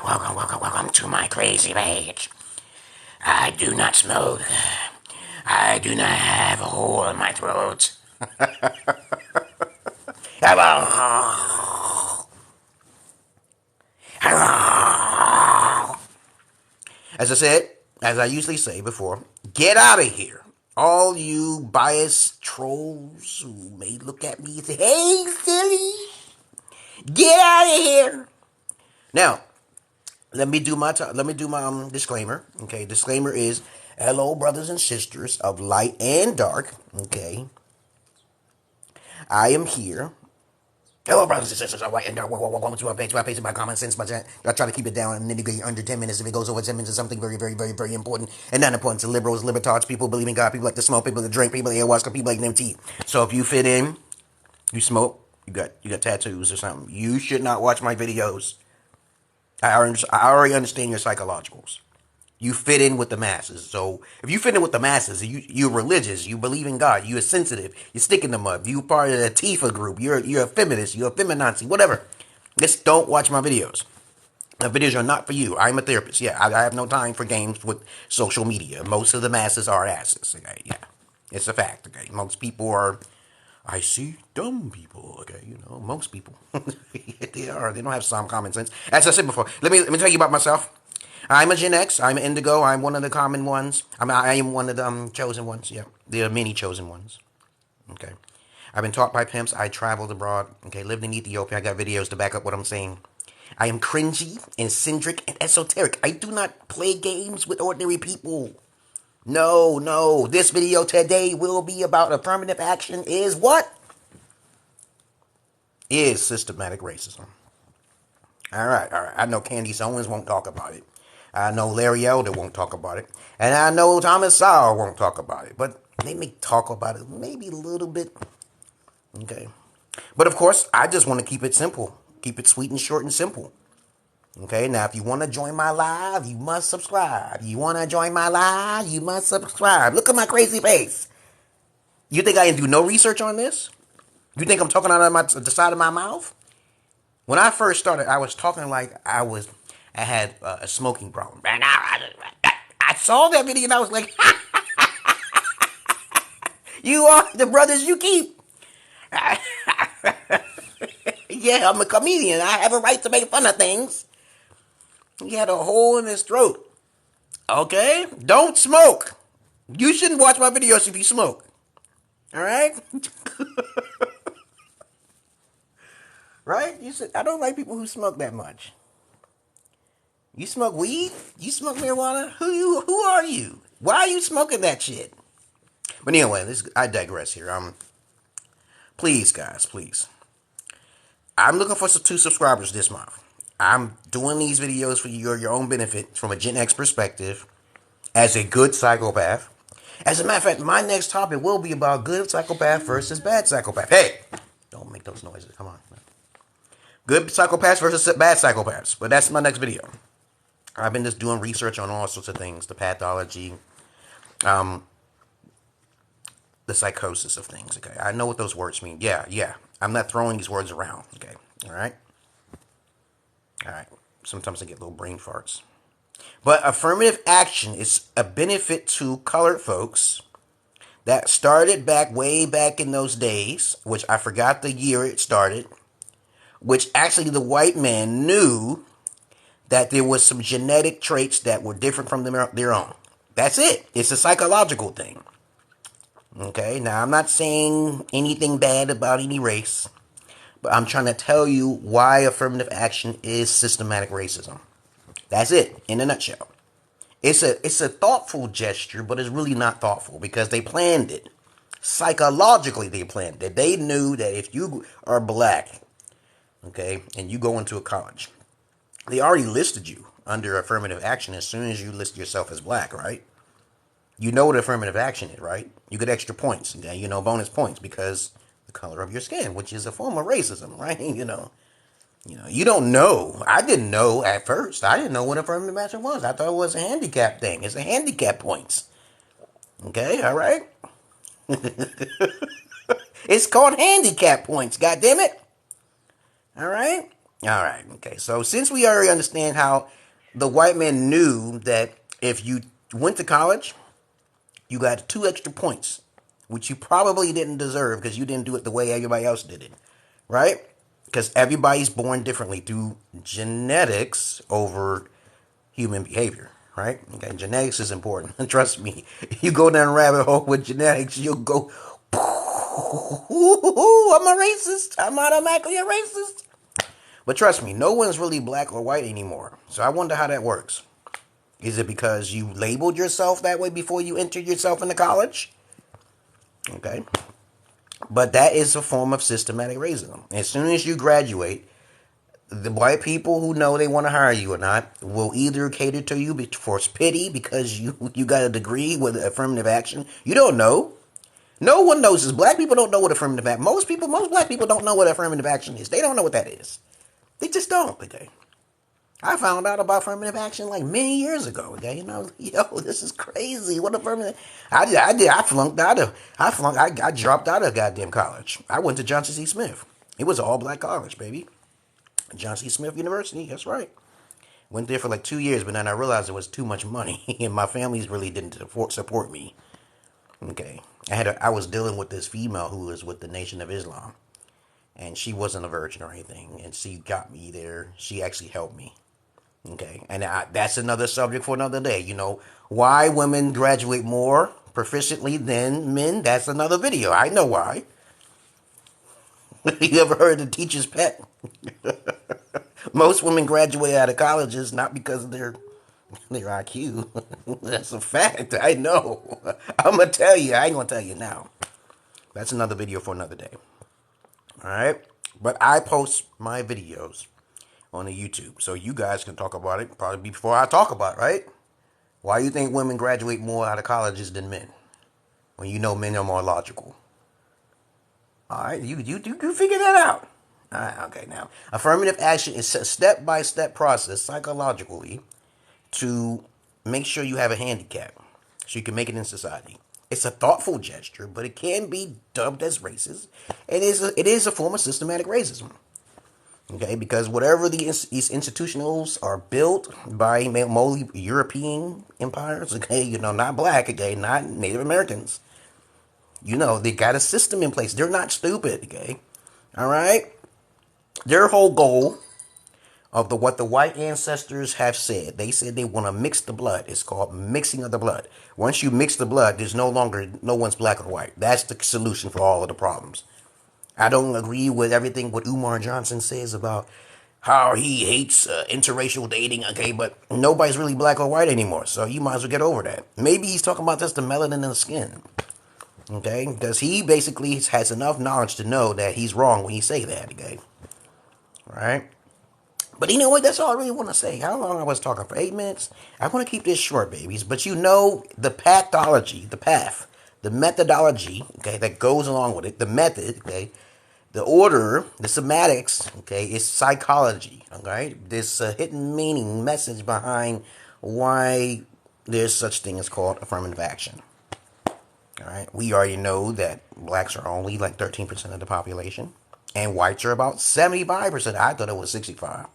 Welcome to my crazy page. I do not smoke. I do not have a hole in my throat. As I said, as I usually say before, get out of here. All you biased trolls who may look at me and say, "Hey, silly, get out of here." Now, let me do my disclaimer. Okay, disclaimer is, hello, brothers and sisters of light and dark. Okay, I am here. Hello, brothers and sisters of light and dark. Welcome to my page. My page is my common sense. But I try to keep it down and then get under 10 minutes. If it goes over 10 minutes, it's something very, very, very, very important and not important to liberals, libertards, people who believe in God, people like to smoke, people that drink, people that ayahuasca, people like them tea. So if you fit in, you smoke, you got tattoos or something, you should not watch my videos. I already understand your psychologicals. You fit in with the masses. So if you fit in with the masses, you're religious, you believe in God, you're sensitive, you stick in the mud, you're part of the Tifa group, you're a feminist, you're a feminazi, whatever. Just don't watch my videos. The videos are not for you. I'm a therapist. Yeah, I have no time for games with social media. Most of the masses are asses. Okay, yeah, it's a fact. Okay, most people are. I see dumb people. Okay, most people they are. They don't have some common sense. As I said before, let me tell you about myself. I'm a Gen X. I'm an Indigo. I'm one of the common ones. I am one of the chosen ones. Yeah, there are many chosen ones. Okay, I've been taught by pimps. I traveled abroad. Okay, lived in Ethiopia. I got videos to back up what I'm saying. I am cringy, eccentric, and esoteric. I do not play games with ordinary people. No. This video today will be about affirmative action is what? Is systematic racism. All right. I know Candace Owens won't talk about it. I know Larry Elder won't talk about it. And I know Thomas Sowell won't talk about it. But they may talk about it maybe a little bit. Okay. But of course, I just want to keep it simple. Keep it sweet and short and simple. Okay, now if you want to join my live, you must subscribe. You want to join my live, you must subscribe. Look at my crazy face. You think I didn't do no research on this? You think I'm talking out of the side of my mouth? When I first started, I was talking like I had a smoking problem. And I saw that video and I was like, you are the brothers you keep. Yeah, I'm a comedian. I have a right to make fun of things. He had a hole in his throat. Okay? Don't smoke. You shouldn't watch my videos if you smoke. Alright? Right? I don't like people who smoke that much. You smoke weed? You smoke marijuana? Who are you? Why are you smoking that shit? But anyway, I digress here. Please, guys, please. I'm looking for 2 subscribers this month. I'm doing these videos for your own benefit from a Gen X perspective as a good psychopath. As a matter of fact, my next topic will be about good psychopath versus bad psychopath. Hey, don't make those noises. Come on. Good psychopaths versus bad psychopaths. But that's my next video. I've been just doing research on all sorts of things. The pathology, the psychosis of things. Okay, I know what those words mean. Yeah. I'm not throwing these words around. Okay, all right. Sometimes I get little brain farts. But affirmative action is a benefit to colored folks that started way back in those days, which I forgot the year it started, which actually the white man knew that there was some genetic traits that were different from their own. That's it. It's a psychological thing. Okay, now I'm not saying anything bad about any race, but I'm trying to tell you why affirmative action is systematic racism. That's it, in a nutshell. It's a thoughtful gesture, but it's really not thoughtful because they planned it. Psychologically, they planned it. They knew that if you are black, okay, and you go into a college, they already listed you under affirmative action as soon as you list yourself as black, right? You know what affirmative action is, right? You get extra points, bonus points because the color of your skin, which is a form of racism, right? You don't know. I didn't know at first. I didn't know what affirmative action was. I thought it was a handicap thing. It's a handicap points. Okay, all right? It's called handicap points, goddammit. All right? All right. Okay. So since we already understand how the white man knew that if you went to college, you got 2 extra points, which you probably didn't deserve because you didn't do it the way everybody else did it, right? Because everybody's born differently through genetics over human behavior, right? Okay, genetics is important. Trust me. You go down a rabbit hole with genetics, you'll go, I'm a racist. I'm automatically a racist. But trust me, no one's really black or white anymore. So I wonder how that works. Is it because you labeled yourself that way before you entered yourself into college? Okay. But that is a form of systematic racism. As soon as you graduate, the white people who know they want to hire you or not will either cater to you for pity because you got a degree with affirmative action. You don't know. No one knows this. Black people don't know what affirmative action. Most black people don't know what affirmative action is. They don't know what that is. They just don't. Okay. I found out about affirmative action like many years ago. Okay, this is crazy. What affirmative? I did. I flunked out of. I dropped out of goddamn college. I went to Johnson C. Smith. It was an all black college, baby. Johnson C. Smith University. That's right. Went there for like 2 years, but then I realized it was too much money, and my families really didn't support me. Okay, I was dealing with this female who was with the Nation of Islam, and she wasn't a virgin or anything, and she got me there. She actually helped me. Okay, and that's another subject for another day. Why women graduate more proficiently than men? That's another video. I know why. You ever heard of the teacher's pet? Most women graduate out of colleges not because of their IQ. That's a fact. I know. I'm gonna tell you. I ain't gonna tell you now. That's another video for another day. All right, but I post my videos on the YouTube, so you guys can talk about it probably before I talk about it, right? Why do you think women graduate more out of colleges than men? When you know men are more logical. All right, you figure that out. All right, okay, now affirmative action is a step-by-step process psychologically to make sure you have a handicap so you can make it in society. It's a thoughtful gesture, but it can be dubbed as racist. It is a form of systematic racism. Okay, because whatever these institutionals are built by mostly European empires, okay, not black, okay, not Native Americans. They got a system in place. They're not stupid, okay? All right? Their whole goal of what the white ancestors have said, they said they want to mix the blood. It's called mixing of the blood. Once you mix the blood, there's no one's black or white. That's the solution for all of the problems. I don't agree with everything what Umar Johnson says about how he hates interracial dating, okay, but nobody's really black or white anymore, so you might as well get over that. Maybe he's talking about just the melanin in the skin, okay, because he basically has enough knowledge to know that he's wrong when he say that, okay, all right? But you know what, that's all I really want to say. How long I was talking? For 8 minutes? I want to keep this short, babies, but the pathology, the methodology, okay, that goes along with it, the method, okay, the order, the somatics, okay, is psychology, okay? There's a hidden meaning, message behind why there's such thing as called affirmative action. All right, we already know that blacks are only like 13% of the population, and whites are about 75%. I thought it was 65.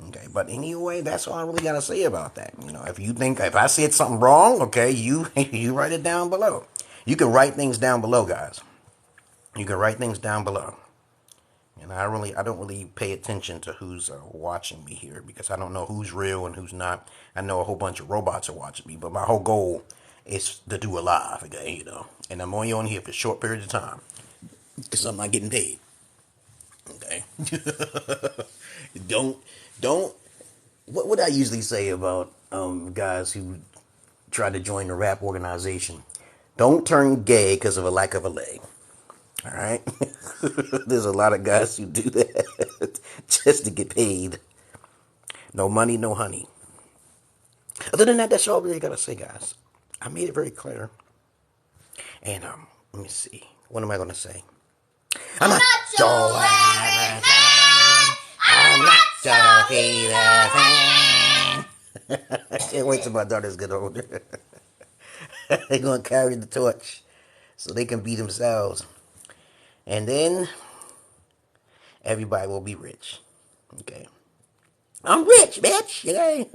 Okay, but anyway, that's all I really gotta say about that. If I said something wrong, okay, you you write it down below. You can write things down below, guys. You can write things down below. And I don't really pay attention to who's watching me here because I don't know who's real and who's not. I know a whole bunch of robots are watching me, but my whole goal is to do a live, okay, And I'm only on here for a short period of time because I'm not getting paid, okay? don't. What would I usually say about guys who try to join a rap organization? Don't turn gay because of a lack of a leg. All right, there's a lot of guys who do that just to get paid. No money, no honey. Other than that, that's all I really gotta say, guys. I made it very clear. And let me see. What am I gonna say? I'm not your fan. I'm not your fan. I can't wait till my daughters get older. They're gonna carry the torch so they can be themselves. And then everybody will be rich. Okay. I'm rich, bitch. Okay.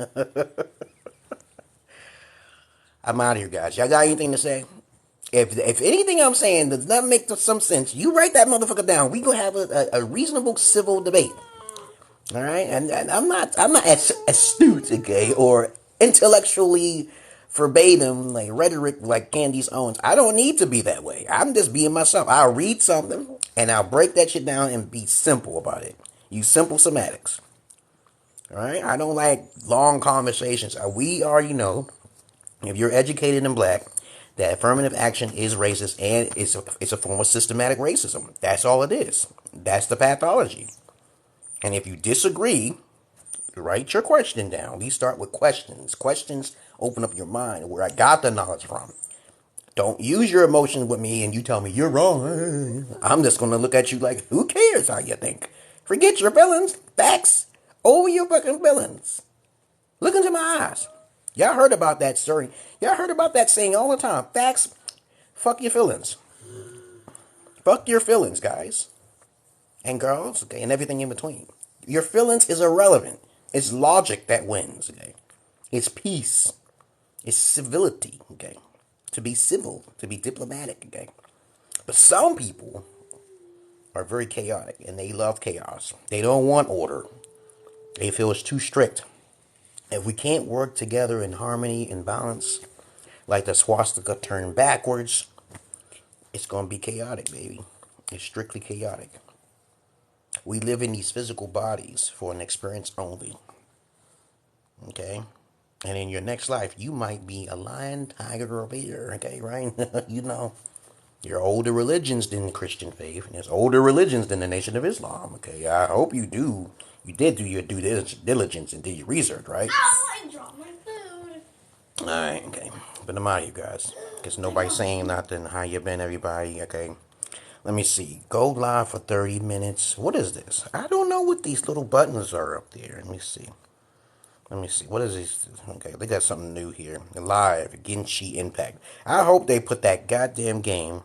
I'm out of here, guys. Y'all got anything to say? If anything I'm saying does not make some sense, you write that motherfucker down. We gonna have a reasonable civil debate. All right, and I'm not as astute, okay, or intellectually verbatim like rhetoric like Candace Owens. I don't need to be that way. I'm just being myself. I'll read something and I'll break that shit down and be simple about it. Use simple semantics. All right, I don't like long conversations. We already know if you're educated and black that affirmative action is racist and it's a form of systematic racism. That's all it is. That's the pathology. And if you disagree, write your question down. We start with questions. Questions open up your mind, where I got the knowledge from. Don't use your emotions with me and you tell me you're wrong. I'm just going to look at you like, who cares how you think? Forget your feelings. Facts over your fucking feelings. Look into my eyes. Y'all heard about that story. Y'all heard about that saying all the time. Facts, fuck your feelings. Fuck your feelings, guys. And girls, okay, and everything in between. Your feelings is irrelevant. It's logic that wins, okay? It's peace. It's civility, okay? To be civil, to be diplomatic, okay? But some people are very chaotic, and they love chaos. They don't want order. They feel it's too strict. If we can't work together in harmony and balance, like the swastika turned backwards, it's going to be chaotic, baby. It's strictly chaotic. We live in these physical bodies for an experience only. Okay? And in your next life, you might be a lion, tiger, or bear. Okay, right? You know, there are older religions than the Christian faith. And there's older religions than the Nation of Islam. Okay, I hope you do. You did do your due diligence and did your research, right? Oh, I dropped my food. Alright, okay. But I'm out of you guys. Because nobody's saying nothing. How you been, everybody? Okay. Let me see. Go live for 30 minutes. What is this? I don't know what these little buttons are up there. Let me see. What is this? Okay, they got something new here. Live. Genshin Impact. I hope they put that goddamn game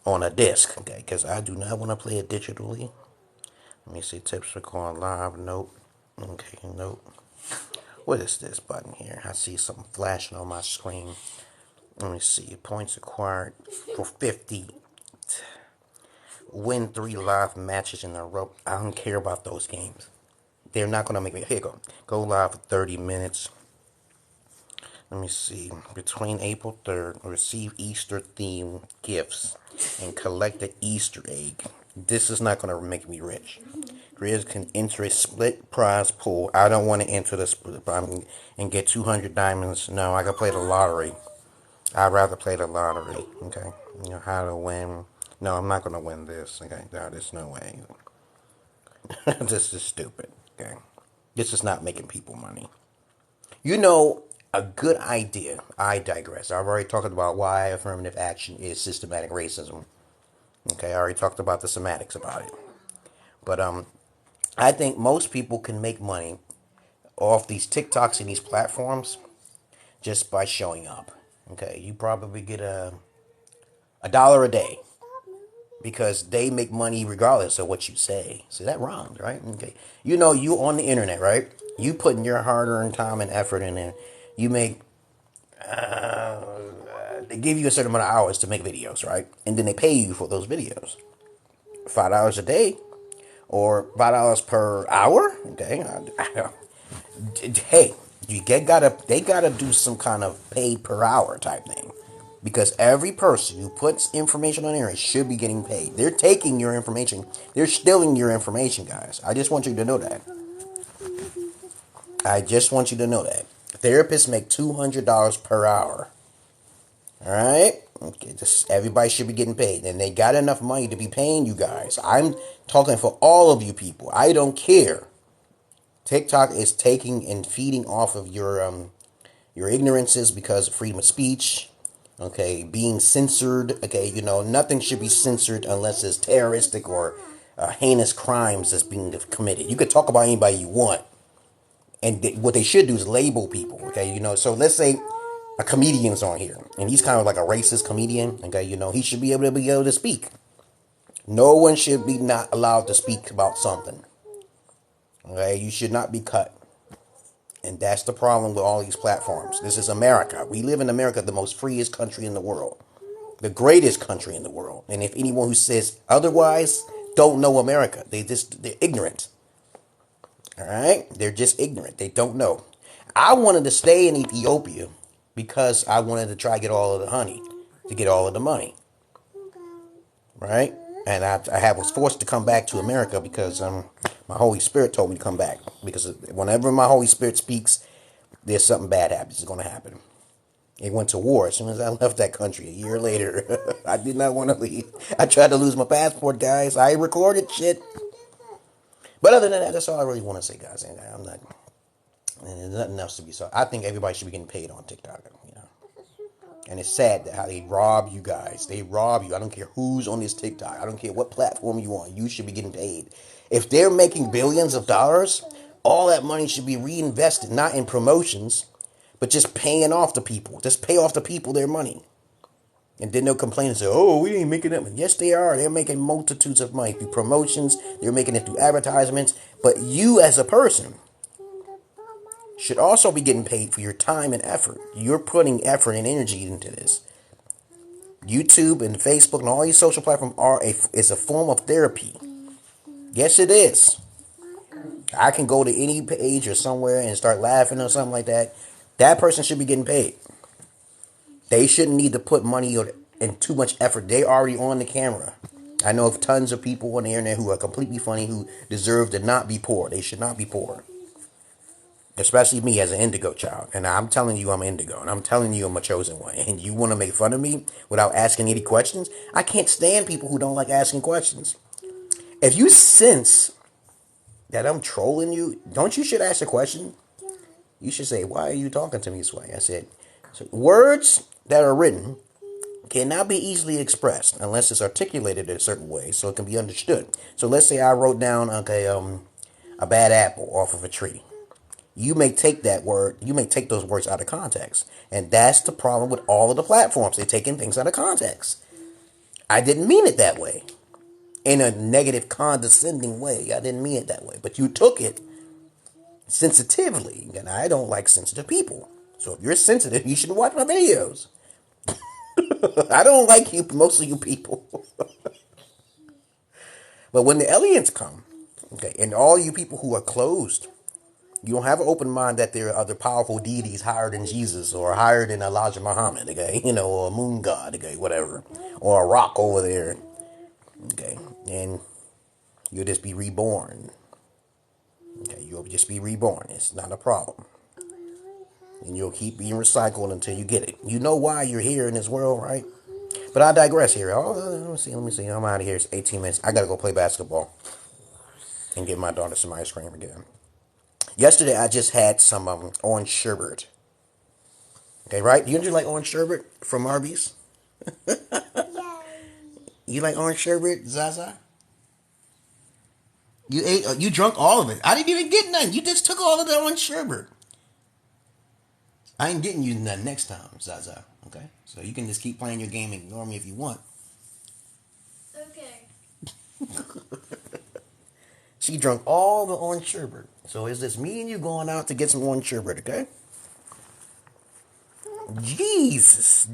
on a disc. Okay, because I do not want to play it digitally. Let me see. Tips for going live. Nope. Okay, nope. What is this button here? I see something flashing on my screen. Let me see. Points acquired for 50. Win 3 live matches in a row. I don't care about those games. They're not going to make me. Here you go. Go live for 30 minutes. Let me see. Between April 3rd, receive Easter themed gifts and collect an Easter egg. This is not going to make me rich. Creators can enter a split prize pool. I don't want to enter the split and get 200 diamonds. No, I can play the lottery. I'd rather play the lottery. Okay. You know how to win. No, I'm not going to win this. Okay, no, there's no way. This is stupid. Okay, this is not making people money. You know, a good idea. I digress. I've already talked about why affirmative action is systematic racism. Okay, I already talked about the semantics about it. But I think most people can make money off these TikToks and these platforms just by showing up. Okay, you probably get $1 a day. Because they make money regardless of what you say. See, that wrong, right? Okay. You know, you on the internet, right? You putting your hard-earned time and effort in there. You make, they give you a certain amount of hours to make videos, right? And then they pay you for those videos. $5 a day or $5 per hour. Okay. Hey, they gotta do some kind of paid per hour type thing. Because every person who puts information on there should be getting paid. They're taking your information. They're stealing your information, guys. I just want you to know that. Therapists make $200 per hour. All right? Okay, everybody should be getting paid. And they got enough money to be paying you guys. I'm talking for all of you people. I don't care. TikTok is taking and feeding off of your ignorances because of freedom of speech. Okay, being censored. Okay, you know, nothing should be censored unless it's terroristic or heinous crimes that's being committed. You could talk about anybody you want. And what they should do is label people. Okay, you know, so let's say a comedian's on here. And he's kind of like a racist comedian. Okay, you know, he should be able to speak. No one should be not allowed to speak about something. Okay, you should not be cut. And that's the problem with all these platforms. This is America. We live in America, the most freest country in the world. The greatest country in the world. And if anyone who says otherwise don't know America, they're ignorant. All right? They're just ignorant. They don't know. I wanted to stay in Ethiopia because I wanted to try to get all of the honey, to get all of the money. Right? And I was forced to come back to America because my Holy Spirit told me to come back. Because whenever my Holy Spirit speaks, there's something bad happens. It's going to happen. It went to war as soon as I left that country a year later. I did not want to leave. I tried to lose my passport, guys. I recorded shit. But other than that, that's all I really want to say, guys. I'm not. And there's nothing else to be said. I think everybody should be getting paid on TikTok. You know. And it's sad that how they rob you guys. They rob you. I don't care who's on this TikTok. I don't care what platform you on. You should be getting paid. If they're making billions of dollars, all that money should be reinvested, not in promotions, but just paying off the people. Just pay off the people their money. And then they'll complain and say, oh, we ain't making it. Yes, they are. They're making multitudes of money through promotions. They're making it through advertisements. But you as a person should also be getting paid for your time and effort. You're putting effort and energy into this. YouTube and Facebook and all these social platforms is a form of therapy. Yes, it is. I can go to any page or somewhere and start laughing or something like that. That person should be getting paid. They shouldn't need to put money and too much effort. They already on the camera. I know of tons of people on the internet who are completely funny who deserve to not be poor. They should not be poor. Especially me as an indigo child. And I'm telling you I'm indigo. And I'm telling you I'm a chosen one. And you want to make fun of me without asking any questions? I can't stand people who don't like asking questions. If you sense that I'm trolling you, don't you should ask a question? You should say, why are you talking to me this way? I said, so words that are written cannot be easily expressed unless it's articulated in a certain way so it can be understood. So let's say I wrote down, a bad apple off of a tree. You may take those words out of context. And that's the problem with all of the platforms. They're taking things out of context. I didn't mean it that way. In a negative, condescending way. I didn't mean it that way. But you took it sensitively. And I don't like sensitive people. So if you're sensitive, you should watch my videos. I don't like most of you people. But when the aliens come, okay, and all you people who are closed, you don't have an open mind that there are other powerful deities higher than Jesus or higher than Elijah Muhammad, okay, or a moon god, okay, whatever, or a rock over there, okay, and you'll just be reborn. Okay, you'll just be reborn. It's not a problem. And you'll keep being recycled until you get it. You know why you're here in this world, right? But I digress here. Oh, let me see. I'm out of here. It's 18 minutes. I gotta go play basketball and give my daughter some ice cream again. Yesterday, I just had some orange sherbet. Okay, right? You like orange sherbet from Arby's? Yeah. You like orange sherbet, Zaza? You drunk all of it. I didn't even get none. You just took all of the orange sherbet. I ain't getting you none next time, Zaza. Okay? So you can just keep playing your game and ignore me if you want. Okay. She drunk all the orange sherbet. So it's just me and you going out to get some orange sherbet, okay? Jesus.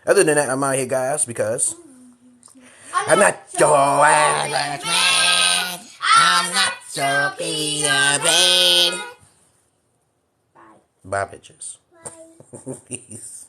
Other than that, I'm out here, guys, because I'm not your average man. I'm not your Peter Pan. Bye, bitches. Bye. Peace.